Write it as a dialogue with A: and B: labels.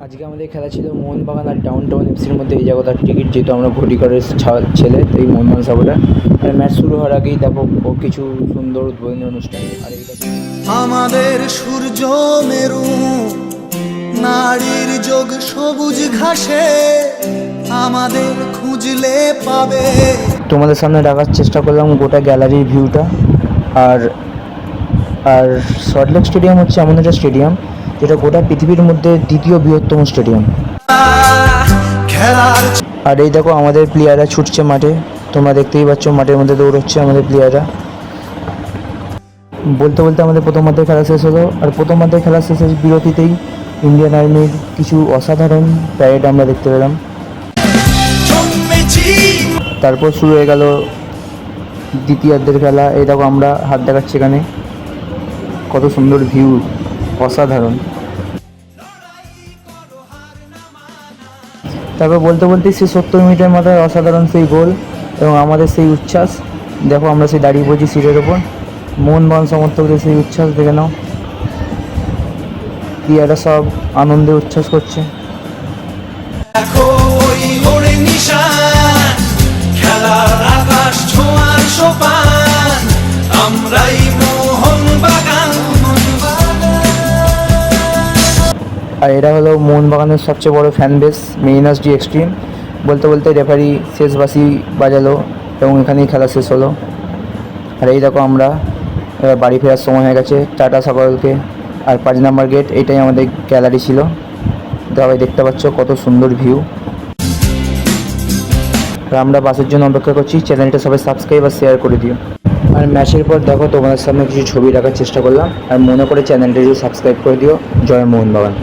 A: আজকে আমাদের খেলা ছিল মোহনবাগান আর ডাউন এফসির মধ্যে। এই জায়গাটার টিকিট, যেহেতু আমরা ঘটিকরের ছেলে, তো এই মোহনবাগান সাপোর্টার। আর ম্যাচ শুরু হওয়ার আগেই দেখো কিছু সুন্দর উদ্বোধনী অনুষ্ঠান। আর এইটা
B: আমাদের সূর্য মেরু, নারীর যোগ সবুজ ঘাসে, আমাদের খুঁজলে পাবে।
A: তোমাদের সামনে রাখার চেষ্টা করলাম গোটা গ্যালারির ভিউটা। আর আর সল্টলেক স্টেডিয়াম হচ্ছে এমন একটা স্টেডিয়াম যেটা গোটা পৃথিবীর মধ্যে দ্বিতীয় বৃহত্তম স্টেডিয়াম।
B: খেলার
A: আর এই দেখো আমাদের প্লেয়াররা ছুটছে মাঠে, তোমরা দেখতেই পাচ্ছ মাঠের মধ্যে দৌড়চ্ছে আমাদের প্লেয়াররা। বলতে বলতে আমাদের প্রথমার্ধের খেলা শেষ হলো। আর প্রথমার্ধের খেলা শেষের বিরতিতেই ইন্ডিয়ান আর্মির কিছু অসাধারণ প্যারেড আমরা দেখতে পেলাম। তারপর শুরু হয়ে গেল দ্বিতীয়ার্ধের খেলা। এই দেখো আমরা হাত দেখাচ্ছি এখানে, কত সুন্দর ভিউ, অসাধারণ। তারপর বলতে বলতেই সেই 70 মিনিটের মাথায় অসাধারণ সেই গোল এবং আমাদের সেই উচ্ছ্বাস। দেখো আমরা সেই দাঁড়িয়ে পড়ছি সিটের ওপর, মোহনবাগান সমর্থকদের সেই উচ্ছ্বাস দেখে নাও। প্লেয়াররা সব আনন্দে উচ্ছ্বাস করছে।
B: দেখো ওই ওরে নিশান, খেলার আকাশ ছোঁয়ার সোপান, আমরাই মোহনবাগান।
A: আর এরা হলো মোহনবাগানের সবচেয়ে বড় ফ্যান বেস, মেরিনাস ডি এক্সট্রিম। বলতে বলতে রেফারি শেষ বাঁশি বাজালো এবং এখানেই খেলা শেষ হলো। আর এই দেখো আমরা এবার বাড়ি ফেরার সময় হয়ে গেছে। টাটা সকলকে। আর 5 নম্বর গেট, এটাই আমাদের গ্যালারি ছিল। সবাই দেখতে পাচ্ছ কত সুন্দর ভিউ। আর আমরা বাসের জন্য অপেক্ষা করছি। চ্যানেলটা সবাই সাবস্ক্রাইব আর শেয়ার করে দিও। আর ম্যাচের পর দেখো তোমাদের সামনে কিছু ছবি রাখার চেষ্টা করলাম। আর মনে করে চ্যানেলটা যদি সাবস্ক্রাইব করে দিও। জয় মোহনবাগান।